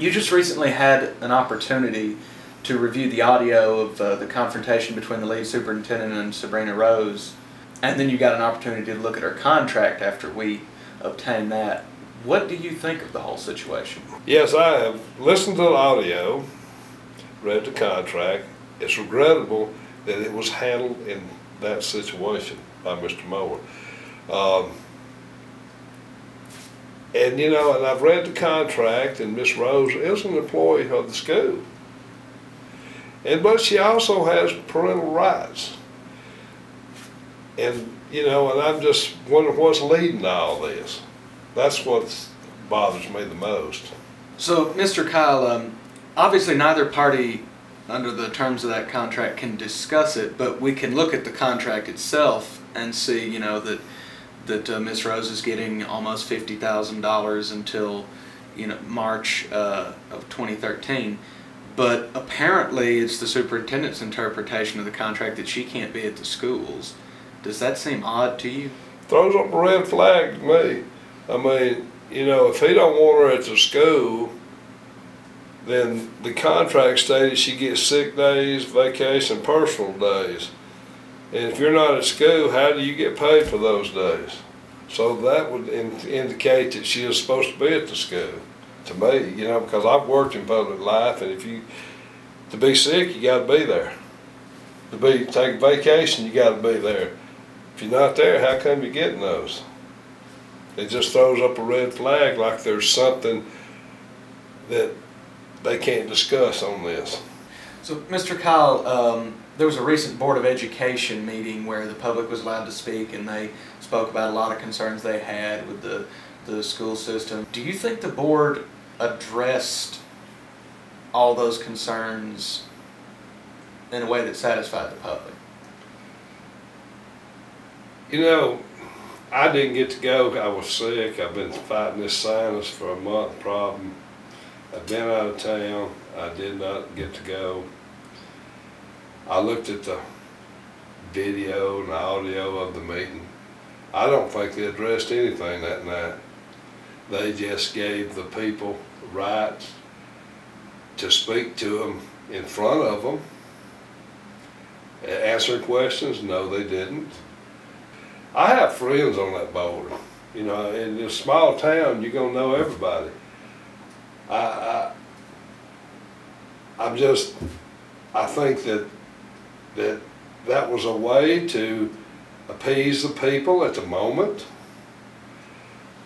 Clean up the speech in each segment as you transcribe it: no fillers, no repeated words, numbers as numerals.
You just recently had an opportunity to review the audio of the confrontation between the Leeds Superintendent and Sabrina Rose, and then you got an opportunity to look at her contract after we obtained that. What do you think of the whole situation? Yes, I have listened to the audio, read the contract. It's regrettable that it was handled in that situation by Mr. Mower. And you know, and I've read the contract, and Miss Rose is an employee of the school. But she also has parental rights. And you know, and I'm just wondering what's leading to all this. That's what bothers me the most. So, Mr. Kile, obviously neither party under the terms of that contract can discuss it, but we can look at the contract itself and see, you know, that Ms. Rose is getting almost $50,000 until, you know, March of 2013. But apparently it's the superintendent's interpretation of the contract that she can't be at the schools. Does that seem odd to you? Throws up a red flag to me. I mean, you know, if he don't want her at the school, then the contract stated she gets sick days, vacation, personal days. And if you're not at school, how do you get paid for those days? So that would indicate that she is supposed to be at the school, to me, you know, because I've worked in public life, and to be sick, you got to be there. To take vacation, you got to be there. If you're not there, how come you're getting those? It just throws up a red flag, like there's something that they can't discuss on this. So, Mr. Kile, there was a recent Board of Education meeting where the public was allowed to speak, and they spoke about a lot of concerns they had with the school system. Do you think the board addressed all those concerns in a way that satisfied the public? You know, I didn't get to go. I was sick. I've been fighting this sinus for a month problem. I've been out of town. I did not get to go. I looked at the video and the audio of the meeting. I don't think they addressed anything that night. They just gave the people rights to speak to them in front of them. Answer questions? No, they didn't. I have friends on that board. You know, in this small town, you're gonna know everybody. I think that was a way to appease the people at the moment.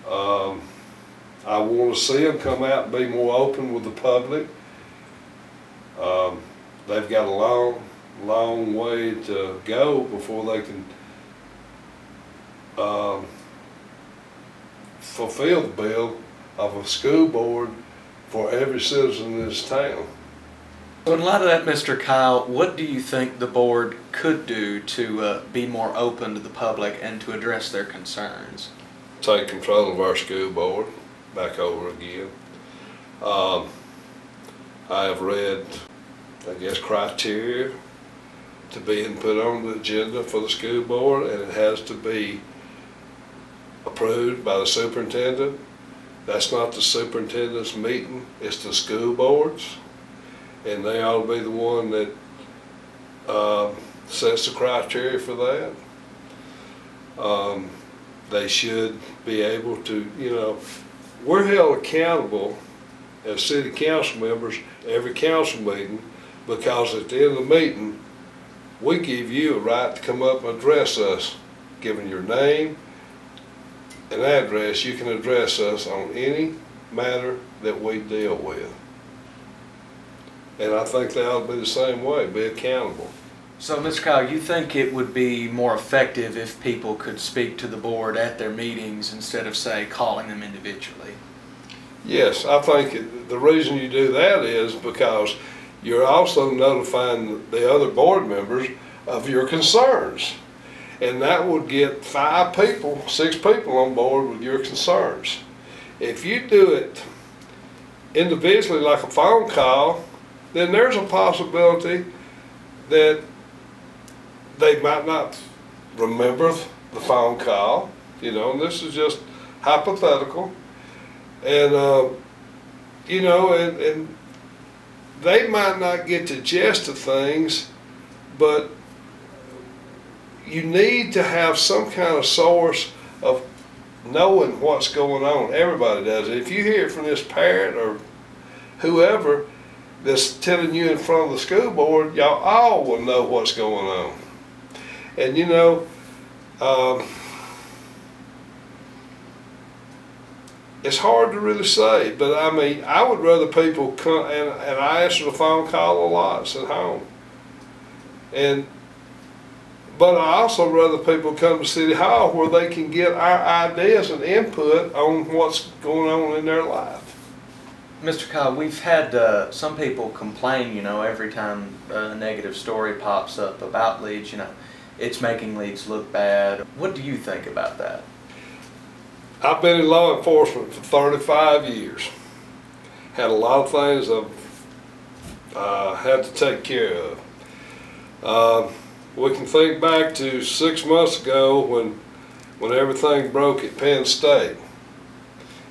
I want to see them come out and be more open with the public. They've got a long way to go before they can fulfill the bill of a school board for every citizen in this town. So in light of that, Mr. Kile, what do you think the board could do to be more open to the public and to address their concerns? Take control of our school board back over again. I have read, I guess, criteria to be put on the agenda for the school board, and it has to be approved by the superintendent. That's not the superintendent's meeting, it's the school board's, and they ought to be the one that sets the criteria for that. They should be able to, you know, we're held accountable as city council members every council meeting, because at the end of the meeting we give you a right to come up and address us. Given your name and address, you can address us on any matter that we deal with. And I think they ought to be the same way, be accountable. So, Mr. Kile, you think it would be more effective if people could speak to the board at their meetings instead of, say, calling them individually? Yes, I think the reason you do that is because you're also notifying the other board members of your concerns. And that would get 5 people, 6 people on board with your concerns. If you do it individually like a phone call, then there's a possibility that they might not remember the phone call, you know, and this is just hypothetical. And you know, and they might not get the gist of things, but you need to have some kind of source of knowing what's going on. Everybody does it. If you hear it from this parent or whoever that's telling you in front of the school board, y'all all will know what's going on. And you know, it's hard to really say, but I mean, I would rather people come, and I answer the phone call a lot at home. But I also rather people come to City Hall where they can get our ideas and input on what's going on in their life. Mr. Kile, we've had some people complain, you know, every time a negative story pops up about Leeds, you know, it's making Leeds look bad. What do you think about that? I've been in law enforcement for 35 years. Had a lot of things I've had to take care of. We can think back to 6 months ago when everything broke at Penn State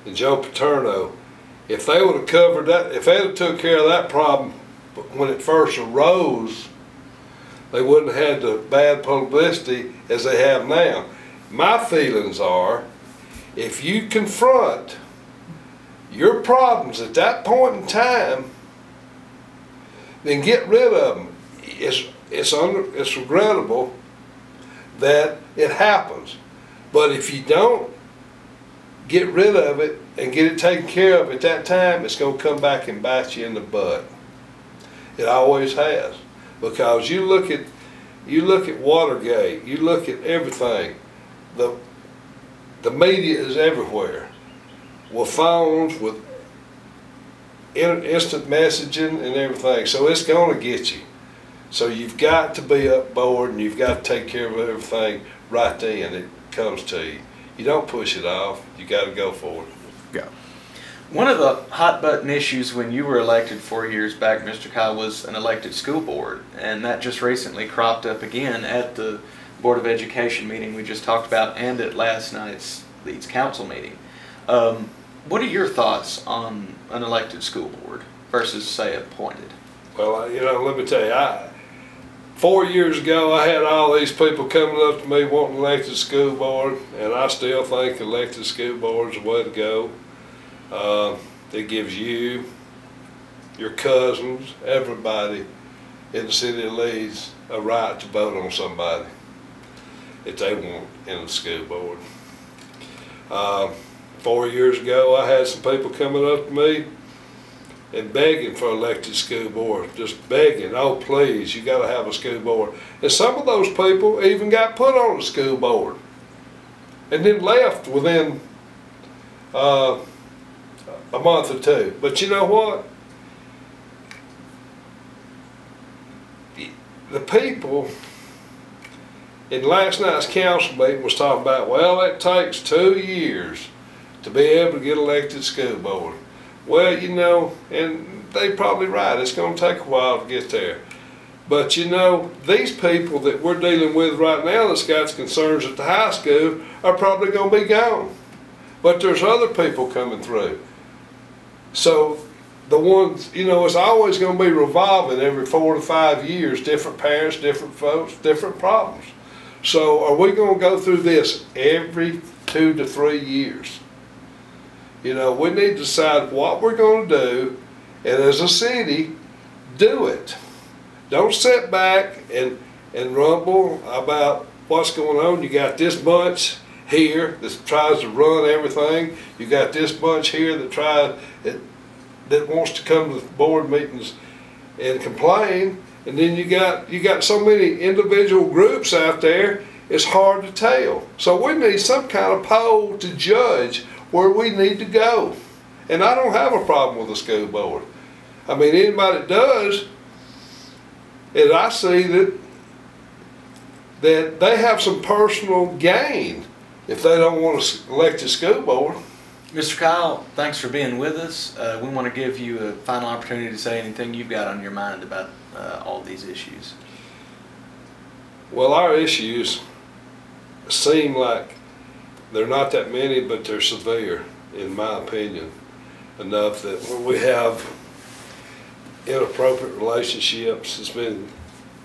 and Joe Paterno. If they would have covered that, if they had took care of that problem when it first arose, they wouldn't have had the bad publicity as they have now. My feelings are, if you confront your problems at that point in time, then get rid of them. It's regrettable that it happens, but if you don't get rid of it and get it taken care of at that time, it's going to come back and bite you in the butt. It always has, because you look at Watergate, you look at everything. The media is everywhere, with phones, with instant messaging and everything. So it's going to get you. So you've got to be up board, and you've got to take care of everything right then it comes to you. You don't push it off. You got to go for it. Go. One of the hot button issues when you were elected 4 years back, Mr. Kile, was an elected school board, and that just recently cropped up again at the Board of Education meeting we just talked about and at last night's Leeds Council meeting. What are your thoughts on an elected school board versus, say, appointed? Well, you know, let me tell you, 4 years ago, I had all these people coming up to me wanting elected school board, and I still think elected school board is the way to go. It gives you, your cousins, everybody in the city of Leeds a right to vote on somebody if they want in the school board. 4 years ago, I had some people coming up to me and begging for elected school board, just begging, oh please, you got to have a school board. And some of those people even got put on the school board and then left within a month or two. But you know what? The people in last night's council meeting was talking about, well, it takes 2 years to be able to get elected school board. Well, you know, and they're probably right, it's going to take a while to get there. But you know, these people that we're dealing with right now that's got concerns at the high school are probably going to be gone. But there's other people coming through. So the ones, you know, it's always going to be revolving every 4 to 5 years, different parents, different folks, different problems. So are we going to go through this every 2 to 3 years? You know, we need to decide what we're going to do, and as a city, do it. Don't sit back and rumble about what's going on. You got this bunch here that tries to run everything. You got this bunch here that wants to come to the board meetings and complain, and then you got so many individual groups out there. It's hard to tell. So we need some kind of poll to judge where we need to go. And I don't have a problem with the school board. I mean, anybody that does, and I see that they have some personal gain if they don't want to elect a school board. Mr. Kile, thanks for being with us. We want to give you a final opportunity to say anything you've got on your mind about all these issues. Well, our issues seem like they're not that many, but they're severe, in my opinion. enough that when we have inappropriate relationships, it's been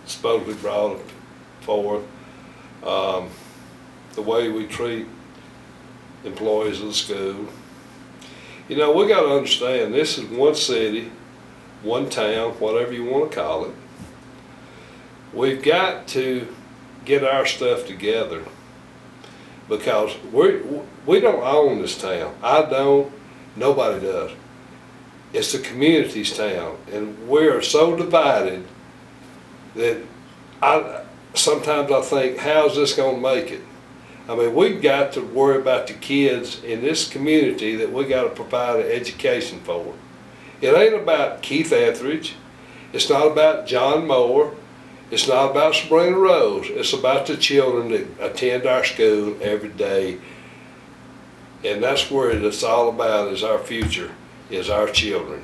supposedly brought forward, the way we treat employees of the school. You know, we got to understand, this is one city, one town, whatever you want to call it. We've got to get our stuff together, because we don't own this town. I don't, nobody does. It's the community's town, and we're so divided that sometimes I think, how's this going to make it? I mean, we've got to worry about the kids in this community that we got to provide an education for. It ain't about Keith Etheridge. It's not about John Moore. It's not about Sabrina Rose. It's about the children that attend our school every day. And that's where it's all about, is our future, is our children.